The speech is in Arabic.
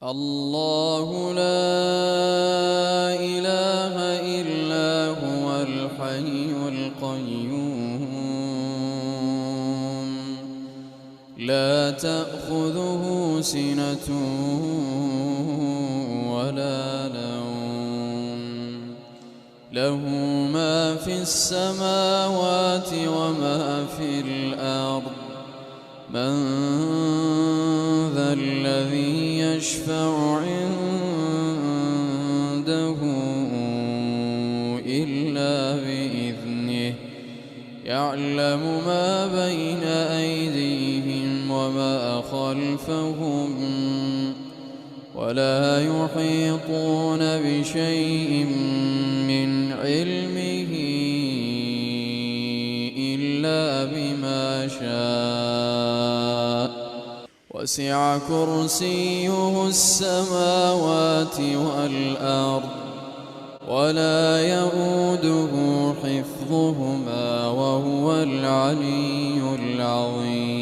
الله لا إله إلا هو الحي القيوم لا تأخذه سنة ولا نوم له ما في السماوات وما في الأرض من ذا الذي يشفع عنده إلا بإذنه يعلم ما بين أيديهم وما خلفهم ولا يحيطون بشيء من علمه إلا بما شاء وسع كرسيه السماوات والأرض ولا يئوده حفظهما وهو العلي العظيم